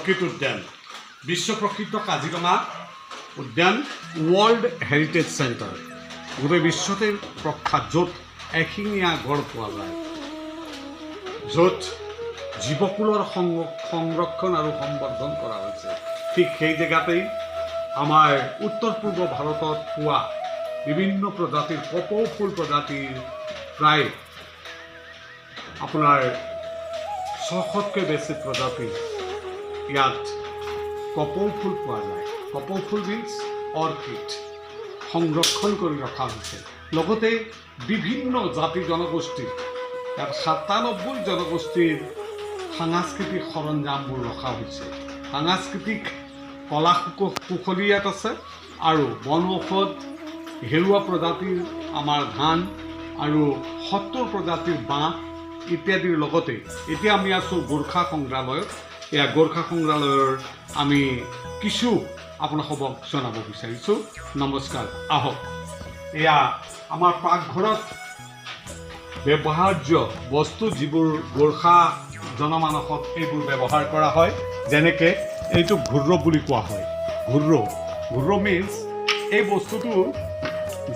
Orchid উদ্যান বিশ্ব প্ৰসিদ্ধ কাজিৰঙা উদ্যান ৱৰ্ল্ড হেৰিটেজ চেণ্টাৰ গোটেই বিশ্বতে প্ৰখ্যাত, য'ত এশিঙীয়া গড় পোৱা যায়, য'ত জীৱকুলৰ সংৰক্ষণ আৰু সংবৰ্ধন কৰা হৈছে। ঠিক সেই জেগাতেই আমাৰ উত্তৰ পূৰ্ব ভাৰতত পোৱা বিভিন্ন প্ৰজাতিৰ কপৌ ফুল প্ৰজাতিৰ প্ৰায় আপোনাৰ 600তকৈ বেছি প্ৰজাতি ইয়াত কপৌ ফুল পোৱা যায়। কপৌ ফুল মিন্স অৰ্কিড সংৰক্ষণ কৰি ৰখা হৈছে। লগতে বিভিন্ন জাতি জনগোষ্ঠী, ইয়াত 97 জনগোষ্ঠীৰ সাংস্কৃতিক সৰঞ্জামবোৰ ৰখা হৈছে। সাংস্কৃতিক কলা কুশলী ইয়াত আছে আৰু বন ঔষধ, হেৰুৱা প্ৰজাতিৰ আমাৰ ধান আৰু 70 প্ৰজাতিৰ বাঁহ ইত্যাদিৰ লগতে এতিয়া আমি আছোঁ গোৰ্খা সংগ্ৰহালয়ত। এয়া গোৰ্খা সংগ্ৰহালয়ৰ আমি কিছু আপোনালোকক জনাব বিচাৰিছোঁ। নমস্কাৰ, আহক। এয়া আমাৰ পাকঘৰত ব্যৱহাৰ্য বস্তু, যিবোৰ গোৰ্খা জনমানসত এইবোৰ ব্যৱহাৰ কৰা হয়। যেনেকৈ এইটো ঘুৰ্ৰ বুলি কোৱা হয়। ঘুৰ্ৰ মিন্স এই বস্তুটো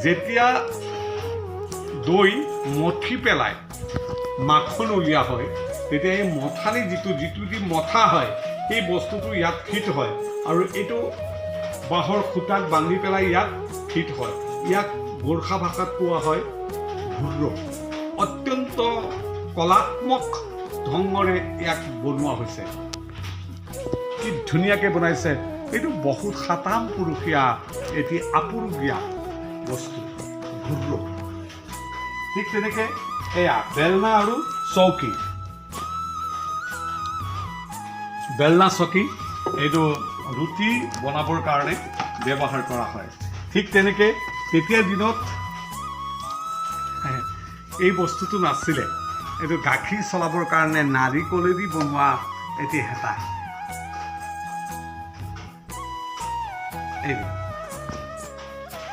যেতিয়া দৈ মঠি পেলাই মাখন উলিওৱা হয়, তেতিয়া এই মথালি যিটো দি মথা হয়, সেই বস্তুটো ইয়াত ফিট হয় আৰু এইটো বাঁহৰ খুটাত বান্ধি পেলাই ইয়াত ফিট হয়। ইয়াক গোৰ্খা ভাষাত কোৱা হয় ঘুৰ্ৰ। অত্যন্ত কলাত্মক ঢঙৰে ইয়াক বনোৱা হৈছে। কি ধুনীয়াকৈ বনাইছে। এইটো বহুত সাতাম পুৰুষীয়া, এটি আপুৰুগীয়া বস্তু ঘুৰ্ৰ। ঠিক তেনেকৈ এয়া বেলনা আৰু চৌকী। বেলনা চকী এইটো ৰুটি বনাবৰ কাৰণে ব্যৱহাৰ কৰা হয়। ঠিক তেনেকৈ তেতিয়া দিনত এই বস্তুটো নাছিলে। এইটো গাখীৰ চলাবৰ কাৰণে নাৰিকলেদি বনোৱা এটি হেতা।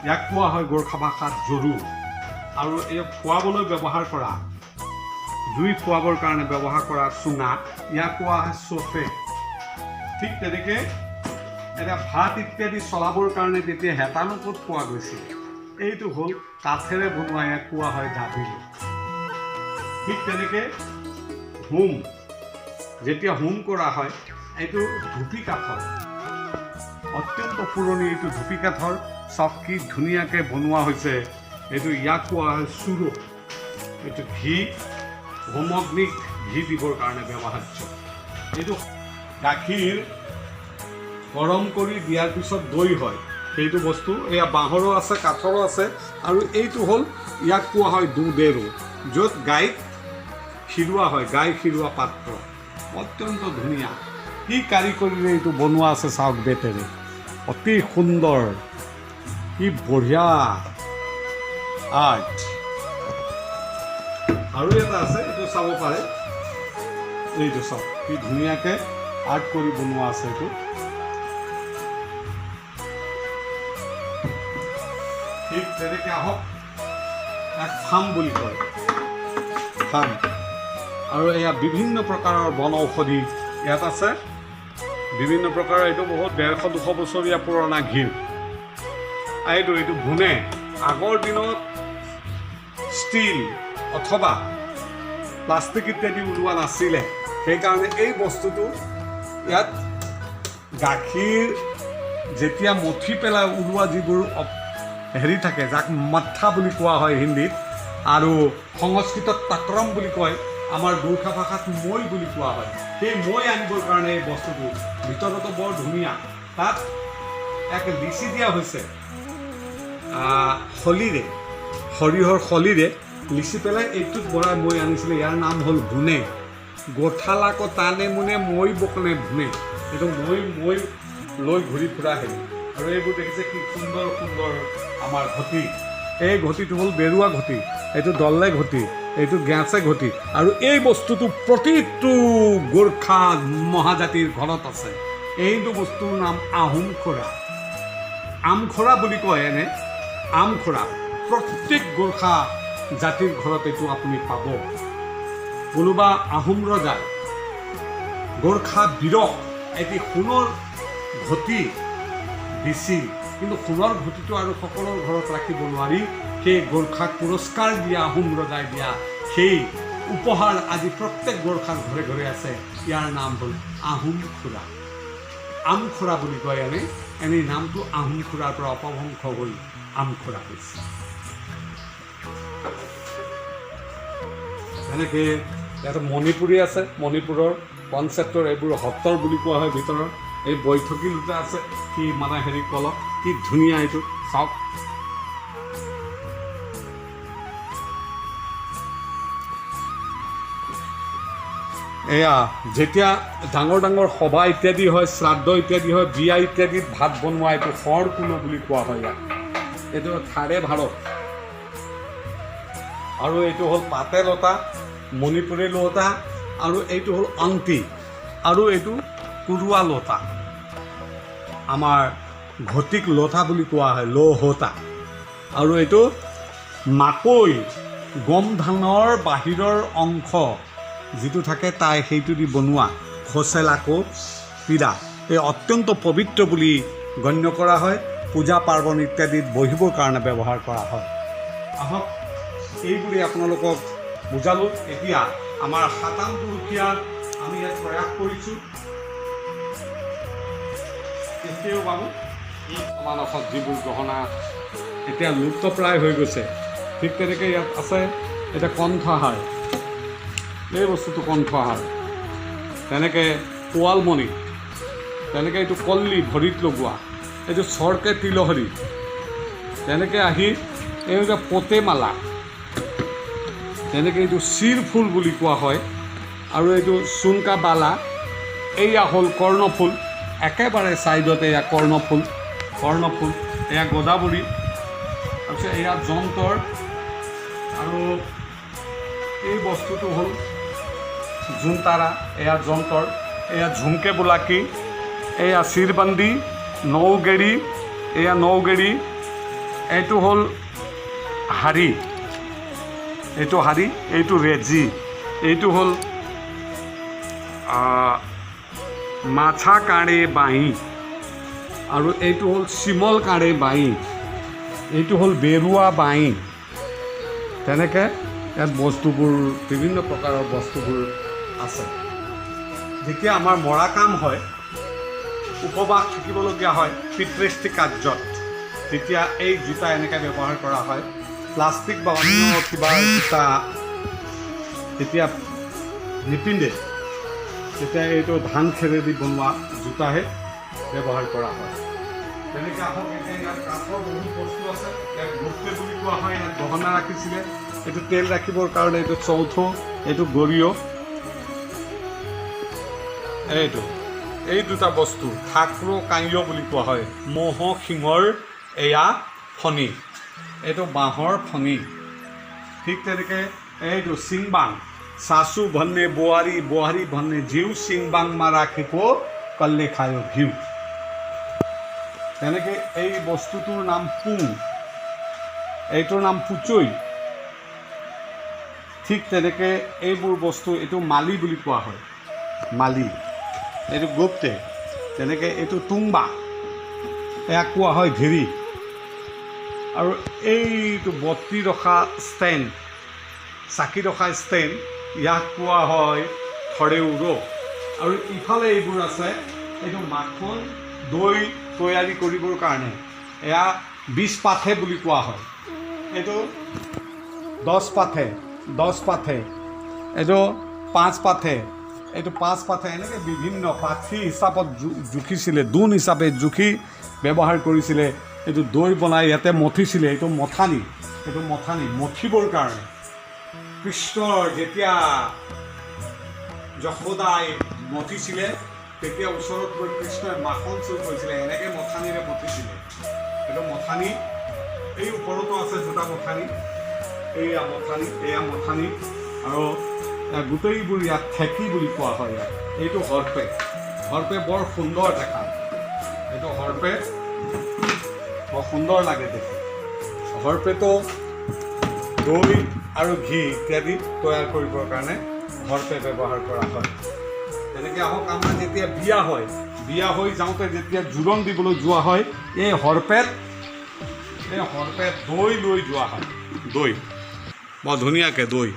ইয়াক কোৱা হয় গোৰ্খা ভাষাত জৰু। আৰু এই খোৱাবলৈ ব্যৱহাৰ কৰা, জুই খোৱাবৰ কাৰণে ব্যৱহাৰ কৰা চুঙা, ইয়াক কোৱা হয় চফে। ঠিক তেনেকৈ এতিয়া ভাত ইত্যাদি চলাবৰ কাৰণে তেতিয়া হেতানো ক'ত পোৱা গৈছিল, এইটো হ'ল কাঠেৰে বনোৱা, ইয়াক কোৱা হয় দাবিলি। ঠিক তেনেকৈ হোম, যেতিয়া হোম কৰা হয়, এইটো ধুপি কাঠৰ, অত্যন্ত পুৰণি এইটো ধুপি কাঠৰ চকী ধুনীয়াকৈ বনোৱা হৈছে। এইটো ইয়াক কোৱা হয় চুৰো। এইটো ঘি, হোমগ্নিক ঘি দিবৰ কাৰণে ব্যৱহাৰ্য। এইটো গাখীৰ গৰম কৰি দিয়াৰ পিছত দৈ হয়, সেইটো বস্তু এয়া বাঁহৰো আছে, কাঠৰো আছে। আৰু এইটো হ'ল ইয়াক কোৱা হয় দুধেৰু, য'ত গাইক খিৰোৱা হয়, গাই খিৰোৱা পাত্ৰ। অত্যন্ত ধুনীয়া, কি কাৰিকৰীৰে এইটো বনোৱা আছে চাওক, বেতেৰে। অতি সুন্দৰ, কি বঢ়িয়া আৰ্ট। আৰু এটা আছে, এইটো চাব পাৰে। এইটো চাওক কি ধুনীয়াকৈ আৰ্ট কৰি বনোৱা আছে। এইটো ঠিক তেনেকৈ আহক, এক ফাৰ্ম বুলি কয়, ফাৰ্ম। আৰু এয়া বিভিন্ন প্ৰকাৰৰ বন ঔষধি ইয়াত আছে। বিভিন্ন প্ৰকাৰৰ, এইটো বহুত 150-200 বছৰীয়া পুৰণা ঘিউ। এইটো ভুনে। আগৰ দিনত ষ্টীল অথবা প্লাষ্টিক ইত্যাদি ওলোৱা নাছিলে, সেইকাৰণে এই বস্তুটো ইয়াত গাখীৰ যেতিয়া মঠি পেলাই ওলোৱা যিবোৰ হেৰি থাকে, যাক মাঠা বুলি কোৱা হয় হিন্দীত, আৰু সংস্কৃতত তাক্ৰম বুলি কয়, আমাৰ গোৰ্খা ভাষাত মৈ বুলি কোৱা হয়। সেই মৈ আনিবৰ কাৰণে এই বস্তুটো ভিতৰতো বৰ ধুনীয়া। তাত এক লিচি দিয়া হৈছে, খলিৰে, সৰিয়হৰ খলিৰে লিচি পেলাই এইটোত ভৰাই মৈ আনিছিলে। ইয়াৰ নাম হ'ল ভুনে। গোঠালাক টানে মুনে মৈ বকনে ভুনে। এইটো মৈ লৈ ঘূৰি ফুৰা হেৰি। আৰু এইবোৰ দেখিছে কি সুন্দৰ সুন্দৰ আমাৰ ঘটি। এই ঘটিটো হ'ল বেৰুৱা ঘটি, এইটো দলে ঘটি, এইটো গেছে ঘটি। আৰু এই বস্তুটো প্ৰতিটো গোৰ্খা মহাজাতিৰ ঘৰত আছে। এইটো বস্তুৰ নাম আহোমখোৰা। আমখোৰা বুলি কয় এনে, আমখোৰা। প্ৰত্যেক গোৰ্খা জাতিৰ ঘৰত এইটো আপুনি পাব। কোনোবা আহোম ৰজাই গোৰ্খা বীৰক এটি সোণৰ ঘটি দিছিল, কিন্তু সোণৰ ঘটিটো আৰু সকলোৰ ঘৰত ৰাখিব নোৱাৰি সেই গোৰ্খাক পুৰস্কাৰ দিয়া আহোম ৰজাই দিয়া সেই উপহাৰ আজি প্ৰত্যেক গোৰ্খাৰ ঘৰে ঘৰে আছে। ইয়াৰ নাম হ'ল আহোম খুৰা, আমখুৰা বুলি কয়। এনেই নামটো আহোম খুৰাৰ পৰা অপভ্ৰংশ হৈ আমখুৰা হৈছে। এনেকৈ ইয়াত মণিপুৰী আছে, মণিপুৰৰ কনচেপ্টৰ এইবোৰ সত্ৰৰ বুলি কোৱা হয়। ভিতৰৰ এই বৈঠকী দুটা আছে, কি মানে কলক কি ধুনীয়া, এইটো চাওক। এয়া যেতিয়া ডাঙৰ ডাঙৰ সভা ইত্যাদি হয়, শ্ৰাদ্ধ ইত্যাদি হয়, বিয়া ইত্যাদিত ভাত বনোৱা এইটো শৰ কুলো বুলি কোৱা হয়। ইয়াত এইটো থাৰে ভাৰত, আৰু এইটো হ'ল পাতে লতা, মণিপুৰী লতা, আৰু এইটো হ'ল আংটি, আৰু এইটো কুৰুৱা লতা। আমাৰ ঘটিক লতা বুলি কোৱা হয়, লহতা। আৰু এইটো মাকৈ, গম ধানৰ বাহিৰৰ অংশ যিটো থাকে তাই সেইটো দি বনোৱা খচেলাকো পীড়া, এই অত্যন্ত পবিত্ৰ বুলি গণ্য কৰা হয়। পূজা পাৰ্বণ ইত্যাদিত বহিবৰ কাৰণে ব্যৱহাৰ কৰা হয়। আহক এইবোৰে আপোনালোকক বুজালোঁ। এতিয়া আমাৰ সাতাম পুৰুষীয়া আমি ইয়াত প্ৰয়াস কৰিছোঁ। এতিয়াও বাবু মানসত যিবোৰ গহনা এতিয়া লুপ্তপ্ৰায় হৈ গৈছে, ঠিক তেনেকৈ ইয়াত আছে এতিয়া কণ্ঠহাৰ, এই বস্তুটো কণ্ঠহাৰ, তেনেকৈ পোৱালমণি, তেনেকৈ এইটো কল্লি ভৰিত লগোৱা, এইটো চৰকে তিলহৰি, তেনেকৈ আহি এই যে পতেমালা, তেনেকৈ এইটো চিৰ ফুল বুলি কোৱা হয়। আৰু এইটো চুনকা বালা, এয়া হ'ল কৰ্ণফুল, একেবাৰে ছাইডতে এয়া কৰ্ণফুল, এয়া গোদাবৰী, তাৰপিছত এয়া যন্তৰ, আৰু এই বস্তুটো হ'ল জোনতাৰা, এয়া যন্তৰ, এয়া ঝুমকে বোলাকী, এয়া চিৰবান্দি, নৌগেৰি, এয়া নৌগেৰি, এইটো হ'ল হাৰি, এইটো হাৰি, এইটো ৰেজি, এইটো হ'ল মাছা কাঁড়ে বাঁহী, আৰু এইটো হ'ল চিমল কাঁড়ে বাঁহী, এইটো হ'ল বেৰুৱা বাঁহী। তেনেকৈ ইয়াত বস্তুবোৰ বিভিন্ন প্ৰকাৰৰ বস্তুবোৰ আছে। যেতিয়া আমাৰ মৰা কাম হয়, উপবাস থাকিবলগীয়া হয় পিতৃষ্টি কাৰ্যত, তেতিয়া এই জোতা এনেকৈ ব্যৱহাৰ কৰা হয়। প্লাষ্টিক বা অন্য কিবা জোতা তেতিয়া নিপিন্ধে, তেতিয়া এইটো ধান খেৰেদি বনোৱা জোতাহে ব্যৱহাৰ কৰা হয়। তেনেকৈ আহক এতিয়া ইয়াত কাঠৰ বহুত বস্তু আছে। ইয়াত গোপে বুলি কোৱা হয়, ইয়াত গহনা ৰাখিছিলে। এইটো তেল ৰাখিবৰ কাৰণে এইটো চৌথো, এইটো গৰিয়, এই দুটা বস্তু ঠাকুৰ কাঁইয় বুলি কোৱা হয়। ম'হ শিঙৰ এয়া ফণি, এইটো বাঁহৰ ফণি। ঠিক তেনেকৈ এইটো চিংবাং, চাচু भन्ने বোৱাৰী, বোৱাৰী भन्ने জীউ, চিংবাং মাৰা খেকো কল্লে খায় ঘিউ। তেনেকৈ এই বস্তুটোৰ নাম পুং, এইটোৰ নাম পুচৈ। ঠিক তেনেকৈ এইবোৰ বস্তু এইটো মালি বুলি কোৱা হয়, মালি, এইটো গুপ্তে। তেনেকৈ এইটো টুংবা, এয়া কোৱা হয় ঘেৰি। আৰু এইটো বত্তি ৰখা ষ্টেণ্ড, চাকি ৰখা ষ্টেণ্ড, ইয়াক কোৱা হয় থৰেউৰ। আৰু ইফালে এইবোৰ আছে, এইটো মাখন দৈ তৈয়াৰী কৰিবৰ কাৰণে, এয়া 20 পাথে বুলি কোৱা হয়। এইটো 10 পাথে, এইটো 5 পাথে, এইটো 5 পাথে, এনেকৈ বিভিন্ন পাথি হিচাপত জুখিছিলে, দোন হিচাপে জুখি ব্যৱহাৰ কৰিছিলে। এইটো দৈ বনাই ইয়াতে মঠিছিলে, এইটো মথানি, মঠিবৰ কাৰণে। কৃষ্ণৰ যেতিয়া যশোদাই মঠিছিলে, তেতিয়া ওচৰত গৈ কৃষ্ণই মাখন চুৰ কৰিছিলে, এনেকৈ মথানিৰে মঠিছিলে। এইটো মথানি, এই ওপৰতো আছে দুটা মথানি, এয়া মথানি, আৰু গোটেইবোৰ ইয়াত ঠেকি বুলি কোৱা হয়। ইয়াত এইটো হৰপে বৰ সুন্দৰ দেখা, এইটো হৰপে বৰ সুন্দৰ লাগে দেখি। হৰপেটো দৈ আৰু ঘি ইত্যাদি তৈয়াৰ কৰিবৰ কাৰণে হৰপে ব্যৱহাৰ কৰা হয়। তেনেকৈ আহক আমাৰ যেতিয়া বিয়া হৈ যাওঁতে যেতিয়া জোৰোণ দিবলৈ যোৱা হয় এই হৰপেট দৈ লৈ যোৱা হয় দৈ বৰ ধুনীয়াকৈ দৈ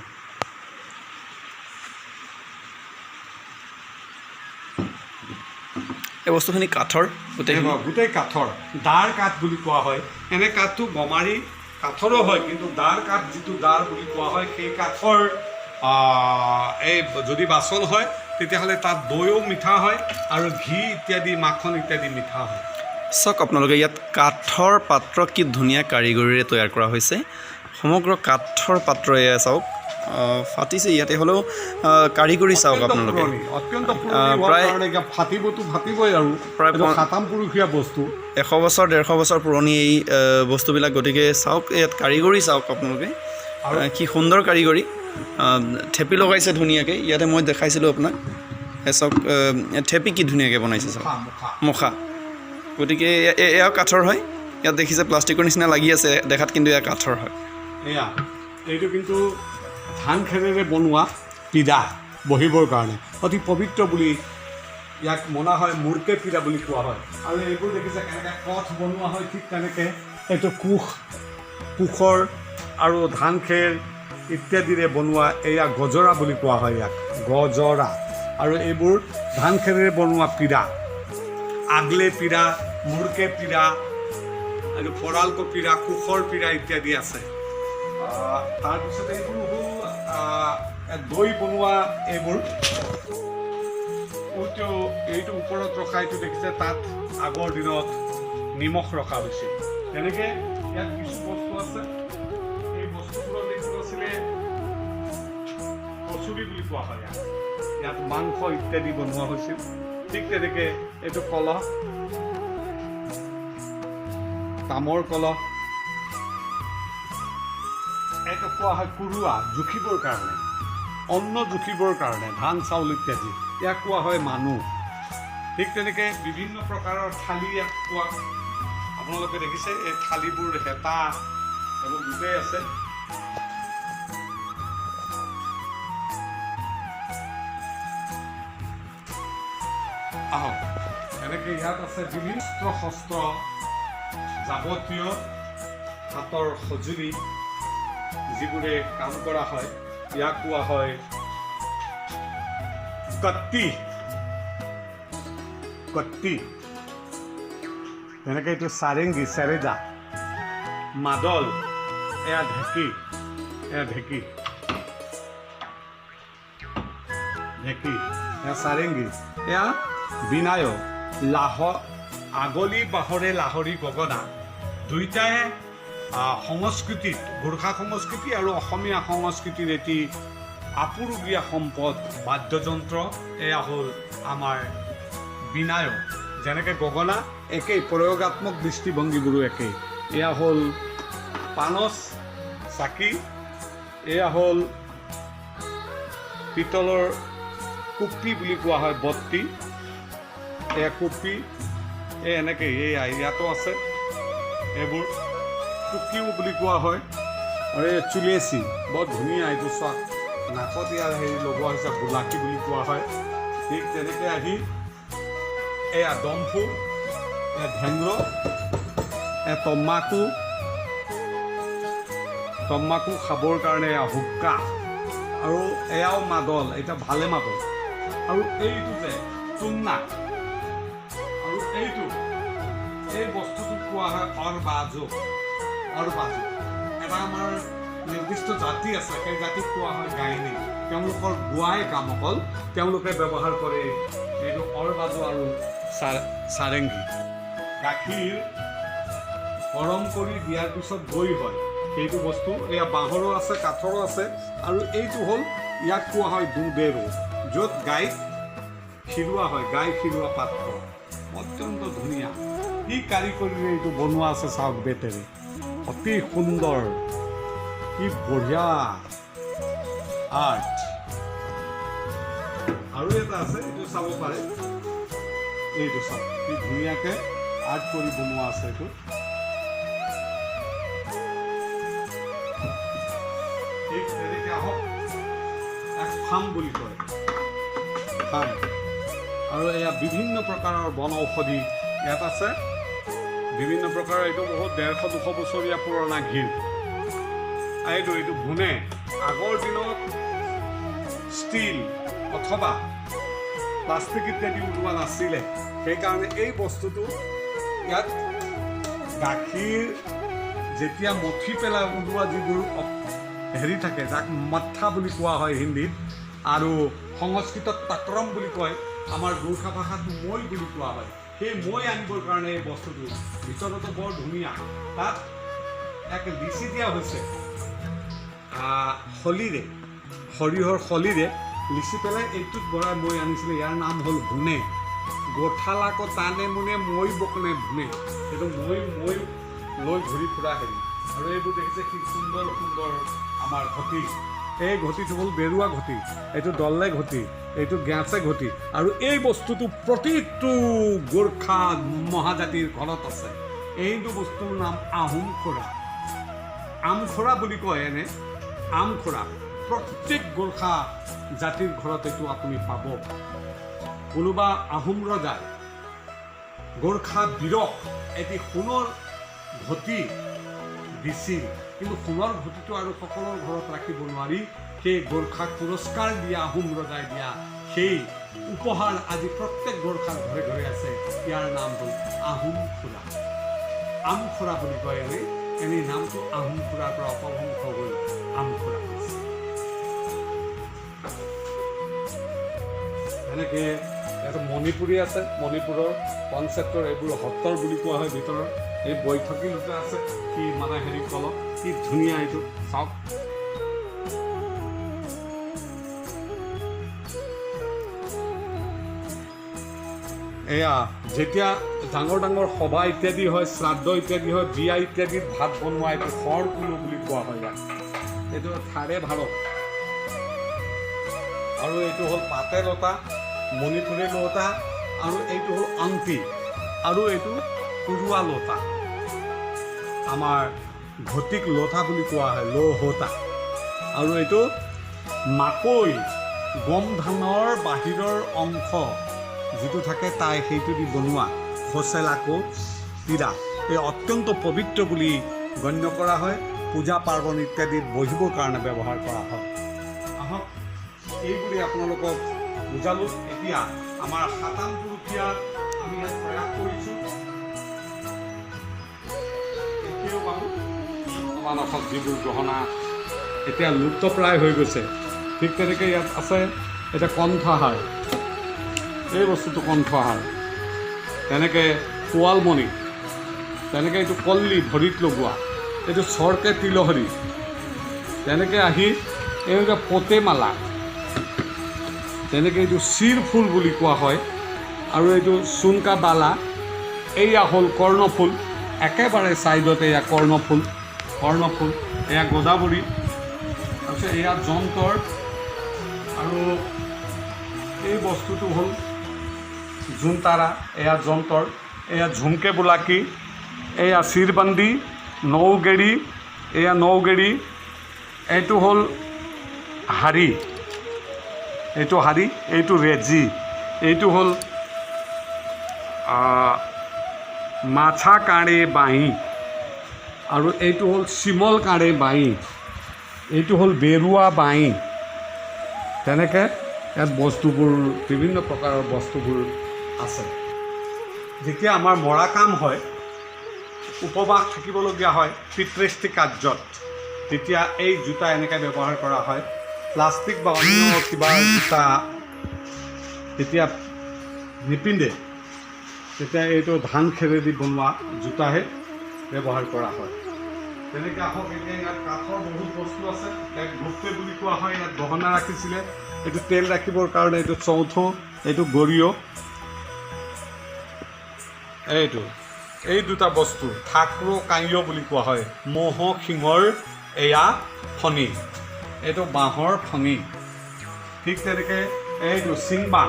এই বস্তুখিনি কাঠৰ গোটেই কাঠৰ দাৰ কাঠ বুলি কোৱা হয় এনে কাঠটো গমাৰি কাঠৰো হয় কিন্তু দাৰ কাঠ যিটো দাৰ বুলি কোৱা হয় সেই কাঠৰ এই যদি বাচন হয় তেতিয়াহ'লে তাত দৈও মিঠা হয় আৰু ঘি ইত্যাদি মাখন ইত্যাদি মিঠা হয় চাওক আপোনালোকে ইয়াত কাঠৰ পাত্ৰ কি ধুনীয়া কাৰিকৰীৰে তৈয়াৰ কৰা হৈছে সমগ্ৰ কাঠৰ পাত্ৰ এয়া চাওক ফাটিছে ইয়াতে হ'লেও কাৰিকৰী চাওক আপোনালোকে অত্যন্ত প্ৰায় ফাটিবই আৰু প্ৰায় সাতাম পুৰুষীয়া বস্তু 100 বছৰ 150 বছৰ পুৰণি এই বস্তুবিলাক গতিকে চাওক ইয়াত কাৰিকৰী চাওক আপোনালোকে কি সুন্দৰ কাৰিকৰী থেপি লগাইছে ধুনীয়াকৈ ইয়াতে মই দেখাইছিলোঁ আপোনাক চাওক থেপি কি ধুনীয়াকৈ বনাইছে চাওক মুখা গতিকে এয়াও কাঠৰ হয় ইয়াত দেখিছে প্লাষ্টিকৰ নিচিনা লাগি আছে দেখাত কিন্তু এয়া কাঠৰ হয় এইটো কিন্তু ধান খেৰেৰে বনোৱা পিৰা বহিবৰ কাৰণে অতি পবিত্ৰ বুলি ইয়াক মনা হয় মূৰ্কে পিৰা বুলি কোৱা হয় আৰু এইবোৰ দেখিছে কেনেকৈ কঠ বনোৱা হয় ঠিক তেনেকৈ এইটো কোষৰ আৰু ধান খেৰ ইত্যাদিৰে বনোৱা এয়া গজৰা বুলি কোৱা হয় ইয়াক গজৰা আৰু এইবোৰ ধান খেৰেৰে বনোৱা পিৰা আগলে পিৰা মূৰ্কে পিৰা আৰু পৰালক পিৰা কোষৰ পিৰা ইত্যাদি আছে তাৰপিছত এইবোৰ হ'ল দৈ বনোৱা এইবোৰ এইটো ওপৰত ৰখা এইটো দেখিছে তাত আগৰ দিনত নিমখ ৰখা হৈছিল তেনেকৈ ইয়াত কিছু বস্তু আছে এই বস্তুবোৰৰ এইটো আছিলে কচুৰি বুলি কোৱা হয় ইয়াত মাংস ইত্যাদি বনোৱা হৈছিল ঠিক তেনেকৈ এইটো কলহ তামৰ কলহ এইটো কোৱা হয় কুৰুৱা জুখিবৰ কাৰণে অন্ন জুখিবৰ কাৰণে ধান চাউল ইত্যাদি ইয়াক কোৱা হয় মানুহ ঠিক তেনেকৈ বিভিন্ন প্ৰকাৰৰ থালি ইয়াক কোৱা আপোনালোকে দেখিছে এই থালিবোৰ হেতা এইবোৰ গোটেই আছে আহক এনেকৈ ইয়াত আছে বিভিন্ন শস্ত্ৰ যাৱতীয় হাতৰ সঁজুলি যিবোৰে কাম কৰা হয় ইয়াক কোৱা হয় কট্টি তেনেকৈ এইটো চাৰেংগী চেৰেজা মাদল এয়া ঢেঁকী এয়া চাৰেংগী এয়া বিনায়ক আগলি বাঁহৰে লাহৰী গগনা দুইটাই সংস্কৃতিত গোৰ্খা সংস্কৃতি আৰু অসমীয়া সংস্কৃতিৰ এটি আপুৰুগীয়া সম্পদ বাদ্যযন্ত্ৰ এয়া হ'ল আমাৰ বিনায়ক যেনেকৈ গগনা একেই প্ৰয়োগাত্মক দৃষ্টিভংগীবোৰো একেই এয়া হ'ল পানচ চাকি এয়া হ'ল পিতলৰ কুপ্পি বুলি কোৱা হয় বট্টি এয়া কুপ্পি এনেকৈ ইয়াতো আছে এইবোৰ টুকিও বুলি কোৱা হয় আৰু এই চুলেচি বৰ ধুনীয়া এইটো চাওক নাকত ইয়াৰ হেৰি লগোৱা হৈছে গোলাকী বুলি কোৱা হয় ঠিক তেনেকৈ আহি এয়া ডম্ফু এয়া ঢেংৰ এয়া তম্বাকু খাবৰ কাৰণে এয়া হুক্কা আৰু এয়াও মাদল এতিয়া ভালে মাদল আৰু এইটো যে চুন্না আৰু এই বস্তুটো কোৱা হয় অৰবাজু এটা আমাৰ নিৰ্দিষ্ট জাতি আছে সেই জাতিক কোৱা হয় গাইনী তেওঁলোকৰ গোৱাই কাম অকল তেওঁলোকে ব্যৱহাৰ কৰে এইটো অৰবাজু আৰু চাৰেংগী গাখীৰ গৰম কৰি দিয়াৰ পিছত দৈ হয় সেইটো বস্তু এয়া বাঁহৰো আছে কাঠৰো আছে আৰু এইটো হ'ল ইয়াক কোৱা হয় দুধেৰো য'ত গাইক খিৰোৱা হয় গাই খিৰোৱা পাত্ৰ অত্যন্ত ধুনীয়া কি কাৰিকৰীৰে এইটো বনোৱা আছে চাওক বেতেৰে অতি সুন্দৰ কি বঢ়িয়া আৰ্ট আৰু এটা আছে এইটো চাব পাৰে এইটো চাওক কি ধুনীয়াকৈ আৰ্ট কৰি বনোৱা আছে এইটো ঠিক তেনেকৈ আহক এক ফাৰ্ম বুলি কয় ফাৰ্ম আৰু এয়া বিভিন্ন প্ৰকাৰৰ বন ঔষধি ইয়াত আছে। বিভিন্ন প্ৰকাৰৰ এইটো বহুত 150-200 বছৰীয়া পুৰণা ঘিউ। এইটো ভুনে আগৰ দিনত ষ্টীল অথবা প্লাষ্টিক ইত্যাদি ওলোৱা নাছিলে, সেইকাৰণে এই বস্তুটো ইয়াত গাখীৰ যেতিয়া মঠি পেলাই ওলোৱা যিবোৰ হেৰি থাকে, যাক মাঠা বুলি কোৱা হয় হিন্দীত, আৰু সংস্কৃতত তাকৰম বুলি কয়, আমাৰ গোৰ্খা ভাষাত মই বুলি কোৱা হয়। সেই মই আনিবৰ কাৰণে এই বস্তুটো ভিতৰতো বৰ ধুনীয়া। তাত এক লিচি দিয়া হৈছে, খলিৰে, সৰিয়হৰ খলিৰে লিচি পেলাই এইটোত ভৰাই মই আনিছিলে। ইয়াৰ নাম হ'ল ভুনে। গোঠালাকো টানে মুনে মই বকনে ভুনে। এইটো মই লৈ ঘূৰি ফুৰা হেৰি। আৰু এইবোৰ দেখিছে কি সুন্দৰ সুন্দৰ আমাৰ ঘটি। এই ঘটিটো হ'ল বেৰুৱা ঘটি, এইটো দলে ঘটি, এইটো গেছে ঘটি। আৰু এই বস্তুটো প্ৰতিটো গোৰ্খা মহাজাতিৰ ঘৰত আছে। এইটো বস্তুৰ নাম আহোমখোৰা। আমখোৰা বুলি কয় এনে, আমখোৰা। প্ৰত্যেক গোৰ্খা জাতিৰ ঘৰত এইটো আপুনি পাব। কোনোবা আহোম ৰজাই গোৰ্খা বীৰক এটি সোণৰ ঘটি দিছিল, কিন্তু সোণৰ ঘটিটো আৰু সকলোৰ ঘৰত ৰাখিব নোৱাৰি। সেই গোৰ্খাক পুৰস্কাৰ দিয়া, আহোম ৰজাই দিয়া সেই উপহাৰ আজি প্ৰত্যেক গোৰ্খাৰ ঘৰে ঘৰে আছে। ইয়াৰ নাম হ'ল আহোমখোৰা। আমখোৰা বুলি কয় এনেই নামটো আহোমখোৰাৰ পৰা অপভ্ৰংশ হৈ আমখোৰা হৈছে। এনেকৈ ইয়াত মণিপুৰী আছে, মণিপুৰৰ কনচেপ্টৰ এইবোৰ সত্তৰ বুলি কোৱা হয় ভিতৰৰ। এই বৈঠকী দুটা আছে, কি মানে হেৰি কলম, কি ধুনীয়া এইটো চাওক। এয়া যেতিয়া ডাঙৰ ডাঙৰ সভা ইত্যাদি হয়, শ্ৰাদ্ধ ইত্যাদি হয়, বিয়া ইত্যাদিত ভাত বনোৱা এইটো খৰকুলো বুলি কোৱা হয় ইয়াত। এইটো থাৰে ভাৰত। আৰু এইটো হ'ল পাতে লতা, মণিপুৰী লতা, আৰু এইটো হ'ল আংটি, আৰু এইটো কুৰুৱা লতা। আমাৰ ঘটিক লতা বুলি কোৱা হয়, লহতা। আৰু এইটো মাকৈ, গম ধানৰ বাহিৰৰ অংশ যিটো থাকে তাই সেইটো দি বনোৱা খচেলাকো পিৰা। এই অত্যন্ত পবিত্ৰ বুলি গণ্য কৰা হয়। পূজা পাৰ্বণ ইত্যাদিত বহিবৰ কাৰণে ব্যৱহাৰ কৰা হয়। আহক এইবোৰে আপোনালোকক বুজালোঁ। এতিয়া আমাৰ 7 পুৰুষীয়া আমি ইয়াত প্ৰয়াস কৰিছোঁ। এতিয়াও পালোঁ মানসত যিবোৰ গহনা এতিয়া লুপ্তপ্ৰায় হৈ গৈছে, ঠিক তেনেকৈ ইয়াত আছে এতিয়া কণ্ঠহাৰ। এই বস্তুটো কণ্ঠহাৰ। তেনেকৈ পোৱালমণি, তেনেকৈ এইটো কল্লি ভৰিত লগোৱা, এইটো চৰকে তিলহৰি। তেনেকৈ আহি এইবিলাক পতেমালা, তেনেকৈ এইটো চিৰ ফুল বুলি কোৱা হয়। আৰু এইটো চুনকা বালা। এয়া হ'ল কৰ্ণফুল, একেবাৰে ছাইডতে এয়া কৰ্ণফুল। এয়া গোদাবৰী। তাৰপিছত এয়া যন্তৰ। আৰু এই বস্তুটো হ'ল জোনতাৰা, এয়া যন্তৰ। এয়া ঝুমকে বোলাকি, এয়া চিৰবান্দি, নৌগেৰি, এয়া নৌগেৰি। এইটো হ'ল হাড়ি, এইটো হাড়ি, এইটো ৰেজি। এইটো হ'ল মাছা কাঁড়ে বাঁহী, আৰু এইটো হ'ল চিমল কাঁড়ে বাঁহী। এইটো হ'ল বেৰুৱা বাঁহী। তেনেকৈ ইয়াত বস্তুবোৰ, বিভিন্ন প্ৰকাৰৰ বস্তুবোৰ আছে। যেতিয়া আমাৰ মৰা কাম হয়, উপবাস থাকিবলগীয়া হয় পিতৃষ্টি কাৰ্যত, তেতিয়া এই জোতা এনেকৈ ব্যৱহাৰ কৰা হয়। প্লাষ্টিক বা অন্য কিবা জোতা যেতিয়া নিপিন্ধে, তেতিয়া এইটো ধান খেৰেদি বনোৱা জোতাহে ব্যৱহাৰ কৰা হয়। তেনেকৈ আহক এতিয়া ইয়াত কাঠৰ বহুত বস্তু আছে। ইয়াক গুপ্তে বুলি কোৱা হয়। ইয়াত গহনা ৰাখিছিলে। এইটো তেল ৰাখিবৰ কাৰণে এইটো চৌথো, এইটো গৰিয়। এই দুটা বস্তু ঠাকুৰ কাঁইয় বুলি কোৱা হয়। ম'হ শিঙৰ এয়া ফণি, এইটো বাঁহৰ ফণি। ঠিক তেনেকৈ এইটো চিংবাং,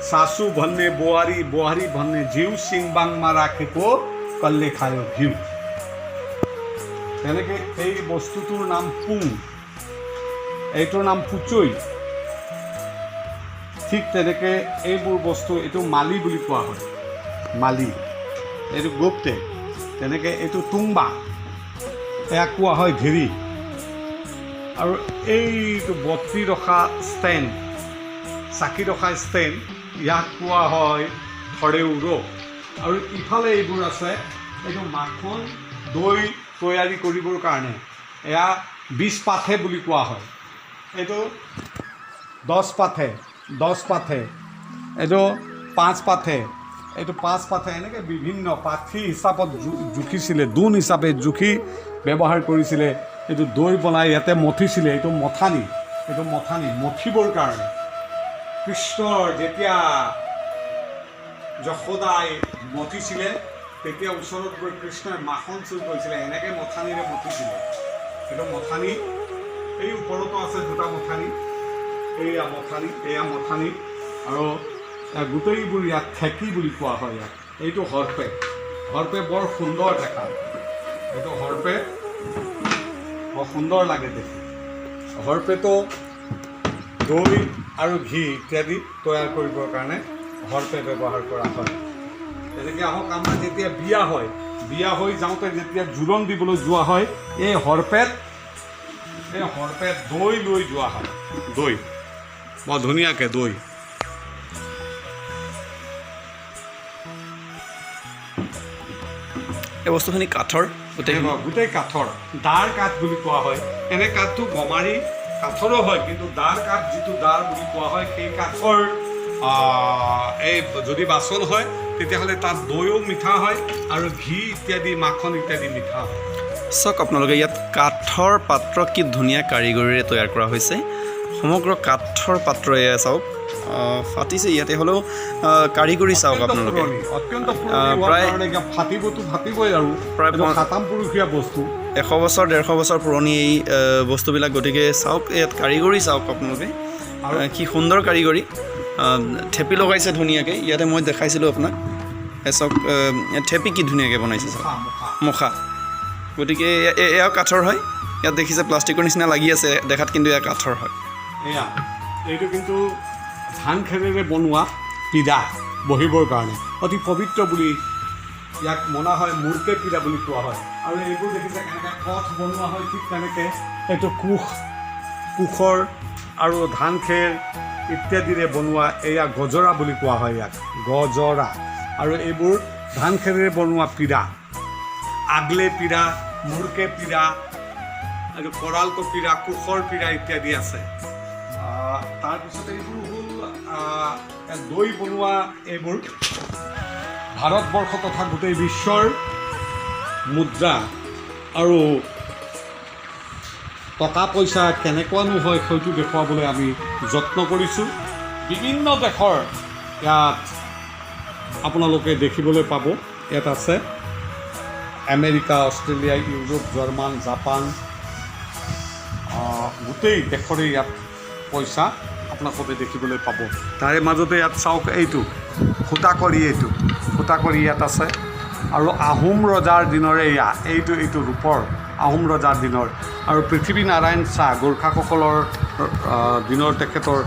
চাচু भन्ने বোৱাৰী, বোৱাৰী भन्ने জিউ, চিংবাংমা ৰাখিকো কল্লে খায় ঘিউ। তেনেকৈ এই বস্তুটোৰ নাম পুং, এইটোৰ নাম পুচৈ। ঠিক তেনেকৈ এইবোৰ বস্তু এইটো মালি বুলি কোৱা হয়, মালি, এইটো গোপ্তে, তেনেকৈ এইটো তুংবা, এয়া কোৱা হয় ঘেৰি, আৰু এইটো বত্তি ৰখা ষ্টেণ্ড, চাকি ৰখা ষ্টেণ্ড, ইয়াক কোৱা হয় থৰেউৰ। আৰু ইফালে এইবোৰ আছে, এইটো মাখন দৈ তৈয়াৰী কৰিবৰ কাৰণে, এয়া 20 পাথে বুলি কোৱা হয়, এইটো 10 পাথে, এইটো 5 পাথে, এইটো 5 পাথে, এনেকৈ বিভিন্ন পাথি হিচাপত জুখিছিলে, দোণ হিচাপে জুখি ব্যৱহাৰ কৰিছিলে। এইটো দৈ বনাই ইয়াতে মঠিছিলে, এইটো মথানি মঠিবৰ কাৰণে। কৃষ্ণৰ যেতিয়া যশোদাই মঠিছিলে তেতিয়া ওচৰত গৈ কৃষ্ণই মাখন চুৰ কৰিছিলে, এনেকৈ মথানিৰে মঠিছিলে। এইটো মথানি, এই ওপৰতো আছে দুটা মথানি, এয়া মথানি, আৰু গোটেইবোৰ ইয়াক ঠেকি বুলি কোৱা হয়। ইয়াক এইটো হৰপে বৰ সুন্দৰ দেখা, এইটো হৰপে বৰ সুন্দৰ লাগে দেখি। হৰপেটো দৈ আৰু ঘি ইত্যাদি তৈয়াৰ কৰিবৰ কাৰণে হৰপে ব্যৱহাৰ কৰা হয়। তেনেকৈ আহক, আমাৰ যেতিয়া বিয়া হৈ যাওঁতে যেতিয়া জোৰোণ দিবলৈ যোৱা হয়, এই হৰপেত দৈ লৈ যোৱা হয়, দৈ বৰ ধুনীয়াকৈ দৈ। এই বস্তুখিনি কাঠৰ, গোটেই কাঠৰ, দাৰ কাঠ বুলি কোৱা হয়। এনে কাঠটো গমাৰি কাঠৰো হয়, কিন্তু দাৰ কাঠ যিটো দাৰ বুলি কোৱা হয়, সেই কাঠৰ এই যদি বাচন হয় তেতিয়াহ'লে তাত দৈও মিঠা হয় আৰু ঘি ইত্যাদি মাখন ইত্যাদি মিঠা হয়। চাওক আপোনালোকে ইয়াত কাঠৰ পাত্ৰ কি ধুনীয়া কাৰিকৰীৰে তৈয়াৰ কৰা হৈছে, সমগ্ৰ কাঠৰ পাত্ৰ এয়া চাওক, ফাটিছে ইয়াতে, হ'লেও কাৰিকৰী চাওক আপোনালোকে, প্ৰায় 100 বছৰ 150 বছৰ পুৰণি এই বস্তুবিলাক। গতিকে চাওক ইয়াত কাৰিকৰী চাওক আপোনালোকে, কি সুন্দৰ কাৰিকৰী, থেপি লগাইছে ধুনীয়াকৈ। ইয়াতে মই দেখাইছিলোঁ আপোনাক, চাওক থেপি কি ধুনীয়াকৈ বনাইছে চাওক, মুখা। গতিকে এয়াও কাঠৰ হয়, ইয়াত দেখিছে প্লাষ্টিকৰ নিচিনা লাগি আছে দেখাত, কিন্তু এয়া কাঠৰ হয়। এইটো কিন্তু ধান খেৰেৰে বনোৱা পীড়া বহিবৰ কাৰণে অতি পবিত্ৰ বুলি ইয়াক মনা হয়, মূৰ্তে পীড়া বুলি কোৱা হয়। আৰু এইবোৰ দেখিছে কেনেকৈ কঠ বনোৱা হয়, ঠিক তেনেকৈ এইটো কোষৰ আৰু ধান খেৰ ইত্যাদিৰে বনোৱা এয়া গজৰা বুলি কোৱা হয়, ইয়াক গজৰা। আৰু এইবোৰ ধান খেৰেৰে বনোৱা পীড়া, আগলে পীড়া, মূৰ্কে পীড়া, এইটো কৰালকো পীড়া, কোষৰ পীড়া ইত্যাদি আছে। তাৰপিছতে এইবোৰ হ'ল দৈ বনোৱা, এইবোৰ ভাৰতবৰ্ষ তথা গোটেই বিশ্বৰ মুদ্ৰা আৰু টকা পইচা কেনেকুৱানো হয় সেইটো দেখুৱাবলৈ আমি যত্ন কৰিছোঁ। বিভিন্ন দেশৰ ইয়াত আপোনালোকে দেখিবলৈ পাব। ইয়াত আছে America, Australia, Europe, German, Japan, গোটেই দেশৰে ইয়াত পইচা আপোনালোকে দেখিবলৈ পাব। তাৰে মাজতে ইয়াত চাওক, এইটো সূতাকৰি ইয়াত আছে। আৰু আহোম ৰজাৰ দিনৰে এইটো ৰূপৰ আহোম ৰজাৰ দিনৰ। আৰু পৃথিৱী নাৰায়ণ শ্বাহ গোৰ্খাসকলৰ দিনৰ, তেখেতৰ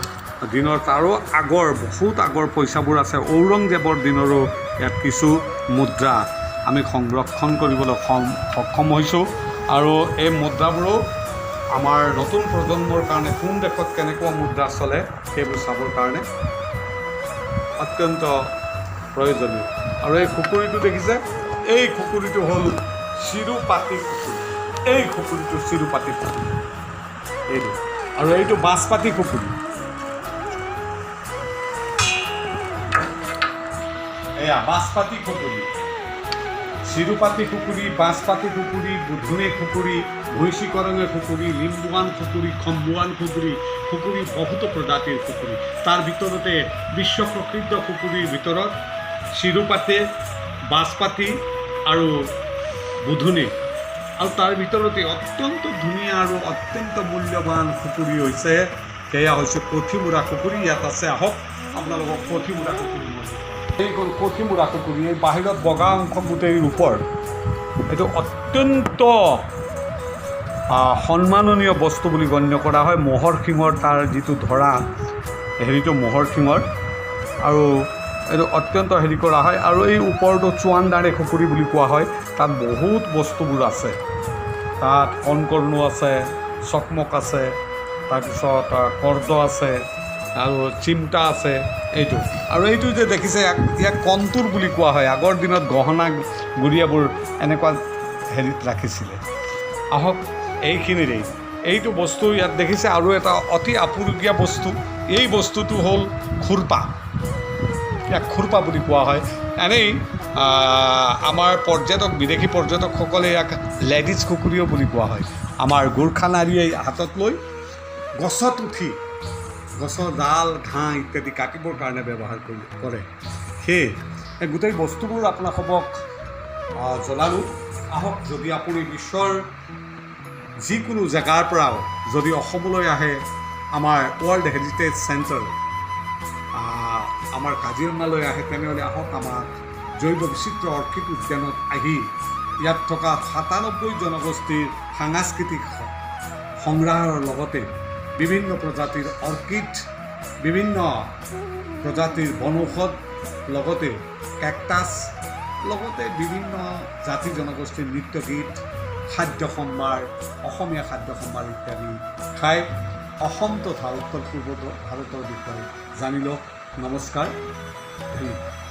দিনৰ তাৰো আগৰ, বহুত আগৰ পইচাবোৰ আছে। ঔৰংজেবৰ দিনৰো ইয়াত কিছু মুদ্ৰা আমি সংৰক্ষণ কৰিবলৈ সক্ষম হৈছোঁ। আৰু এই মুদ্ৰাবোৰো আমাৰ নতুন প্ৰজন্মৰ কাৰণে কোন দেশত কেনেকুৱা মুদ্ৰা চলে সেইবোৰ চাবৰ কাৰণে অত্যন্ত প্ৰয়োজনীয়। আৰু এই খুকুৰিটো দেখিছে, এই খুকুৰিটো হ'ল চিৰুপাতি খুকুৰি, এই খুকুৰিটো চিৰুপাতি খুকুৰি এইটো। আৰু এইটো বাঁচপাতি খুকুৰি, এয়া বাঁচপাতি খুকুৰি, চিৰুপাতি খুকুৰি, বাঁচপাতি খুকুৰি, বুধুনে খুকুৰি, ভৈশীকৰণে খুকুৰি, লিম্বুৱান খুকুৰি, খম্বুৱান খুকুৰি বহুতো প্ৰজাতিৰ খুকুৰি। তাৰ ভিতৰতে বিশ্ব প্ৰসিদ্ধ খুকুৰিৰ ভিতৰত চিৰুপাতি, বাঁচপাতি আৰু বুধুনে। আৰু তাৰ ভিতৰতে অত্যন্ত ধুনীয়া আৰু অত্যন্ত মূল্যৱান খুকুৰি হৈছে, সেয়া হৈছে কঠিমূৰা খুকুৰি। ইয়াত আছে, আহক আপোনালোকক কঠিমূৰা খুকুৰি। এইখন কঠিমূৰা খুকুৰি, এই বাহিৰত বগা অংশ গোটেই ৰূপৰ, এইটো অত্যন্ত সন্মাননীয় বস্তু বুলি গণ্য কৰা হয়। মহৰ শিঙৰ তাৰ যিটো ধৰা, হেৰিটো ম'হৰ শিঙৰ আৰু এইটো অত্যন্ত হেৰি কৰা হয় আৰু এই ওপৰটো চুৱানদাৰে খুকুৰি বুলি কোৱা হয় তাত বহুত বস্তুবোৰ আছে তাত কণকৰ্ণো আছে চকমক আছে তাৰপিছত কৰ্দ আছে আৰু চিমটা আছে এইটো আৰু এইটো যে দেখিছে ইয়াক কণ্টুৰ বুলি কোৱা হয় আগৰ দিনত গহনা গুৰিয়াবোৰ এনেকুৱা হেৰিত ৰাখিছিলে আহক এইখিনিৰেই এইটো বস্তু ইয়াত দেখিছে আৰু এটা অতি আপুৰুগীয়া বস্তু এই বস্তুটো হ'ল খুৰপা ইয়াক খুৰপা বুলি কোৱা হয় এনেই আমাৰ বিদেশী পৰ্যটকসকলে ইয়াক লেডিজ খুকুৰীও বুলি কোৱা হয় আমাৰ গোৰ্খা নাৰীয়ে হাতত লৈ গছত উঠি গছৰ ডাল ঘাঁহ ইত্যাদি কাটিবৰ কাৰণে ব্যৱহাৰ কৰে সেয়ে এই গোটেই বস্তুবোৰ আপোনালোকক জনালোঁ আহক যদি আপুনি বিশ্বৰ যিকোনো জেগাৰ পৰাও যদি অসমলৈ আহে আমাৰ ৱৰ্ল্ড হেৰিটেজ চেণ্টাৰ আমাৰ কাজিৰঙালৈ আহে তেনেহ'লে আহক আমাৰ জৈৱ বিচিত্ৰ অৰ্কিড উদ্যানত আহি ইয়াত থকা ৯৭ জনগোষ্ঠীৰ সাংস্কৃতিক সংগ্ৰহালয়ৰ লগতে বিভিন্ন প্ৰজাতিৰ অৰ্কিড বিভিন্ন প্ৰজাতিৰ বনৌষধ লগতে কেকটাছ লগতে বিভিন্ন জাতি জনগোষ্ঠীৰ নৃত্য গীত খাদ্য সম্ভাৰ অসমীয়া খাদ্য সম্ভাৰ ইত্যাদি খাই অসম তথা উত্তৰ পূৰ্ব ভাৰতৰ বিষয়ে জানি লওক নমস্কাৰ ধন্যবাদ